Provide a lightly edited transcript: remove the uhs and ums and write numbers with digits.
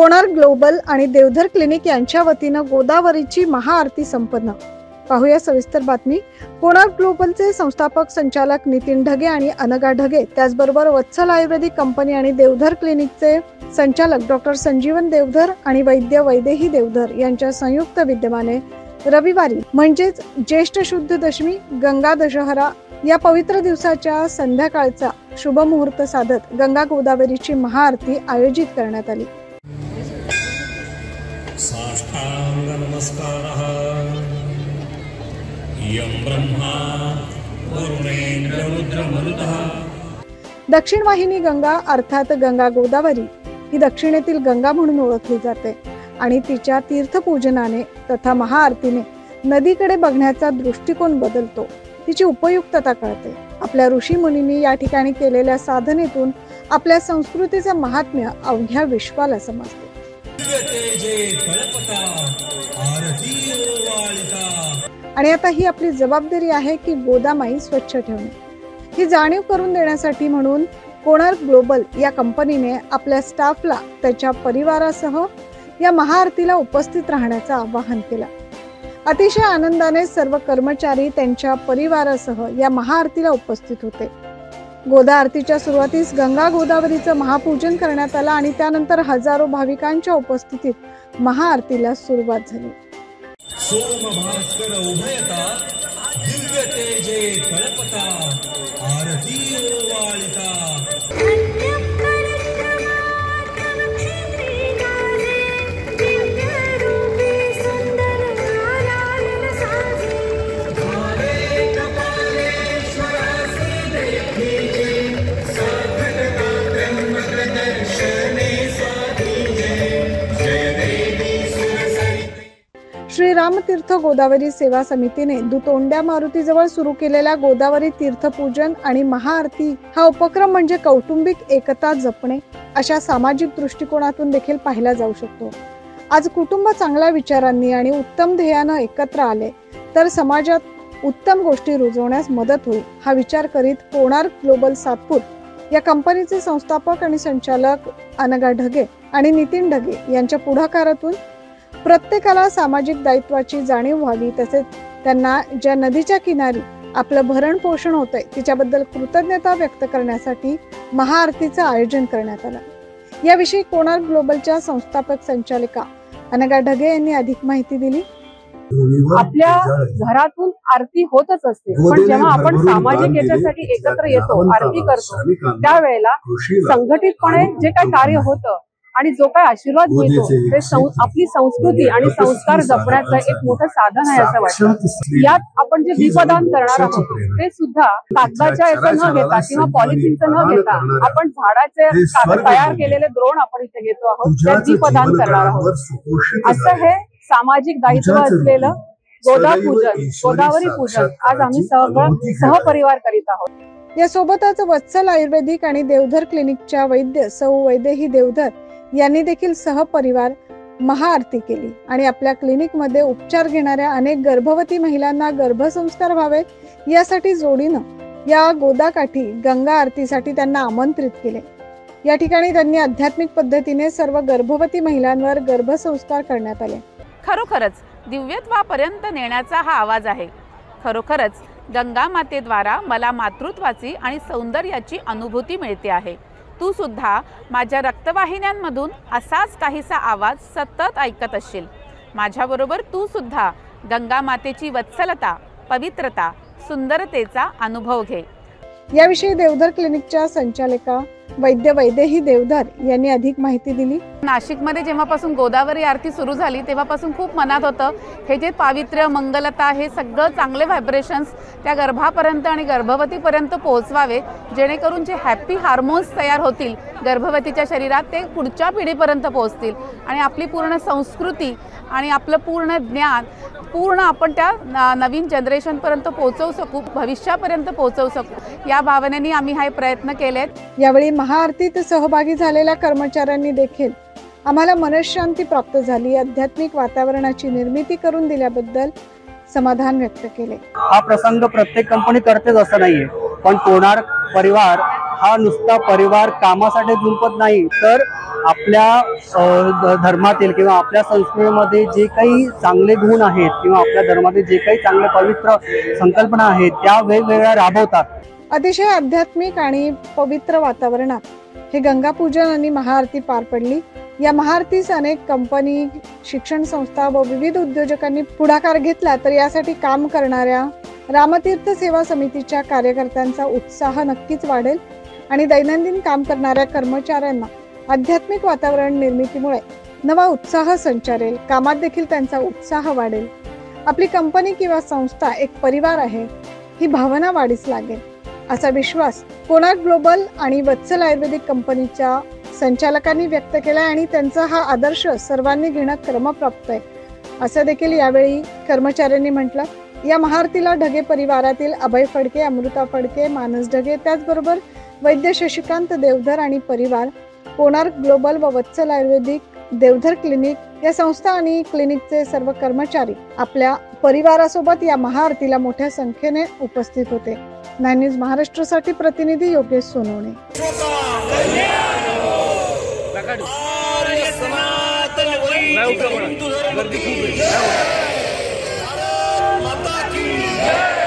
Konark global आणि Deodhar clinic यांच्या वतीनं गोदावरीची महाआरती संपन्न। पाहूया सविस्तर बातमी। कोणार्क ग्लोबलचे संस्थापक संचालक नितीन ढगे आणि अनघा ढगे, त्याचबरोबर वत्सल आयुर्वेदिक कंपनी आणि देवधर क्लिनिकचे संचालक डॉक्टर संजीवन देवधर आणि वैद्य वैदेही देवधर यांच्या संयुक्त विद्यमाने रविवारी म्हणजेच ज्येष्ठ शुद्ध दशमी गंगा दशहरा या पवित्र दिवसाच्या संध्याकाळचा शुभ मुहूर्त साधत गंगा गोदावरीची महाआरती आयोजित करण्यात आली। साष्टांग नमस्कारः यं ब्रह्मा वरुणेन्द्र रुद्रमरुतः। दक्षिण वाहिनी गंगा अर्थात गंगा गोदावरी ही दक्षिणेतील गंगा म्हणून ओळखली जाते आणि तिच्या तीर्थपूजनाने तथा महाआरतीने नदीकडे बघण्याचा दृष्टिकोन बदलतो, तिची उपयुक्तता कळते। आपल्या ऋषी मुनींनी या ठिकाणी केलेल्या साधनेतून आपल्या संस्कृतीचे महात्म्य अवघ्या विश्वाला समजते। आणि आता ही आपली जबाबदारी आहे की गोदामाई स्वच्छ ठेवणे। ही जाणीव करून देण्यासाठी म्हणून कोणार्क ग्लोबल या कंपनीने आपल्या स्टाफला त्याच्या परिवारासह या महाआरतीला उपस्थित राहण्याचं आवाहन केलं। अतिशय आनंदाने सर्व कर्मचारी त्यांच्या परिवारासह या महाआरतीला उपस्थित होते। गोदा आरतीच्या सुरुवातीस गंगा गोदावरीचं महापूजन करण्यात आलं आणि त्यानंतर हजारो भाविकांच्या उपस्थितीत महाआरतीला सुरुवात झाली। सोमभास्कर उभयता दिव्य तेजे कळपता आरती ओवाळिता। श्री रामतीर्थ गोदावरी सेवा समितीने दुतोंड्या मारुतीजवळ सुरू केलेल्या गोदावरी तीर्थपूजन आणि महाआरती हा उपक्रम म्हणजे कौटुंबिक एकता जपणे अशा सामाजिक दृष्टिकोनातून देखील पाहिला जाऊ शकतो। आज कुटुंब चांगल्या विचारांनी आणि उत्तम ध्येयानं एकत्र आले तर समाजात उत्तम गोष्टी रुजवण्यास मदत होईल हा विचार करीत कोणार्क ग्लोबल सातपूर या कंपनीचे संस्थापक आणि संचालक अनघा ढगे आणि नितीन ढगे यांच्या पुढाकारातून प्रत्येकाला सामाजिक दायित्वाची जाणीव व्हावी, तसेच त्यांना ज्या नदीच्या किनारी आपलं भरण पोषण होतंय तिच्याबद्दल कृतज्ञता व्यक्त करण्यासाठी महाआरतीचं आयोजन करण्यात आलं। याविषयी कोणार्क ग्लोबलच्या संस्थापक संचालिका अनघा ढगे यांनी अधिक माहिती दिली। आपल्या घरातून आरती होतच असते, पण जेव्हा आपण सामाजिक याच्यासाठी एकत्र येतो, आरती करतो, त्यावेळेला संघटितपणे जे काही कार्य होतं आणि जो काही आशीर्वाद मिळतो ते आपली संस्कृती आणि संस्कार जपण्याचं एक मोठं साधन आहे असं वाटतं। यात आपण जे दीपदान करणार आहोत ते सुद्धा कागदाच्या याचं न घेता किंवा पॉलिथिनचं न घेता आपण झाडाचे तयार केलेले द्रोण आपण इथे घेतो आहोत, ते दीपदान करणार आहोत। असं हे सामाजिक दायित्व असलेलं गोदावरी पूजन आज आम्ही सहपरिवार करीत आहोत। यासोबतच वत्सल आयुर्वेदिक आणि देवधर क्लिनिकच्या वैद्य सौ वैदेही देवधर यांनी देखील सहपरिवार महाआरती केली आणि आपल्या क्लिनिक मध्ये उपचार घेणाऱ्या अनेक गर्भवती महिलांना गर्भसंस्कार व्हावेत यासाठी जोडीनं या गोदाकाठी गंगा आरतीसाठी त्यांना आमंत्रित केले। या ठिकाणी त्यांनी आध्यात्मिक पद्धतीने सर्व गर्भवती महिलांवर गर्भसंस्कार करण्यात आले। खरोखरच दिव्यत्वापर्यंत नेण्याचा हा आवाज आहे। खरोखरच गंगा मातेद्वारा मला मातृत्वाची आणि सौंदर्याची अनुभूती मिळते आहे। तू सुद्धा माझ्या रक्तवाहिन्यांमधून असाच काहीसा आवाज सतत ऐकत असशील। माझ्याबरोबर तू सुद्धा गंगा मातेची वत्सलता, पवित्रता, सुंदरतेचा अनुभव घे। याविषयी देवधर क्लिनिकच्या संचालिका वैद्य वैदेही देवधर यांनी अधिक माहिती दिली। नाशिकमध्ये जेव्हापासून गोदावरी आरती सुरू झाली तेव्हापासून खूप मनात होतं हे जे पावित्र्य, मंगलता, हे सगळं चांगले व्हायब्रेशन्स त्या गर्भापर्यंत आणि गर्भवतीपर्यंत पोहोचवावे, जेणेकरून जे हॅपी हार्मोन्स तयार होतील गर्भवतीच्या शरीरात ते पुढच्या पिढीपर्यंत पोहोचतील आणि आपली पूर्ण संस्कृती आणि आपलं पूर्ण ज्ञान पूर्ण आपण त्या नवीन जनरेशनपर्यंत पोहोचवू शकू, भविष्यापर्यंत पोहोचवू शकू, या भावनेने आम्ही हे प्रयत्न केलेत। यावेळी महाआरतीत सहभागी झालेल्या कर्मचाऱ्यांनी देखील आम्हाला मनःशांती प्राप्त झाली, आध्यात्मिक वातावरणाची निर्मिती करून दिल्याबद्दल समाधान व्यक्त केले। हा प्रसंग प्रत्येक कंपनी करतेच असं नाहीये, पण कोणार्क परिवार हा नुसता परिवार कामासाठी झुंपत नाही, तर आपल्या धर्मातील किंवा आपल्या संस्कृतीमध्ये जे काही चांगले गुण आहेत किंवा आपल्या धर्मातील जे काही चांगले पवित्र संकल्पना आहेत त्या वेगवेगळ्या राबवतात. अतिशय आध्यात्मिक आणि पवित्र वातावरणात हे गंगापूजन आणि महाआरती पार पडली. या महाआरतीस अनेक कंपनी, शिक्षण संस्था व विविध उद्योजकांनी पुढाकार घेतला, तर यासाठी काम करणाऱ्या रामतीर्थ सेवा समितीच्या कार्यकर्त्यांचा उत्साह नक्कीच वाढेल आणि दैनंदिन काम करणाऱ्या कर्मचाऱ्यांना आध्यात्मिक वातावरण निर्मितीमुळे नवा उत्साह संचारेल. कामात देखील त्यांचा उत्साह वाढेल. आपली कंपनी किंवा संस्था एक परिवार आहे ही भावना वाढीस लागेल, असा विश्वास कोणार्क ग्लोबल आणि वत्सल आयुर्वेदिक कंपनीच्या संचालकांनी व्यक्त केला आणि त्यांचा हा आदर्श सर्वांनी घेणं क्रमप्राप्त आहे, असं देखील यावेळी कर्मचाऱ्यांनी म्हटलं. या महाआरतीला ढगे परिवारातील अभय फडके, अमृता फडके, मानस ढगे, त्याचबरोबर वैद्य शशिकांत देवधर आणि परिवार, कोणार्क ग्लोबल व वत्सल आयुर्वेदिक, देवधर क्लिनिक या संस्था आणि क्लिनिकचे सर्व कर्मचारी आपल्या परिवारासोबत या महाआरतीला मोठ्या संख्येने उपस्थित होते. 9 न्यूज महाराष्ट्रासाठी प्रतिनिधी योगेश सोनवणे. माता की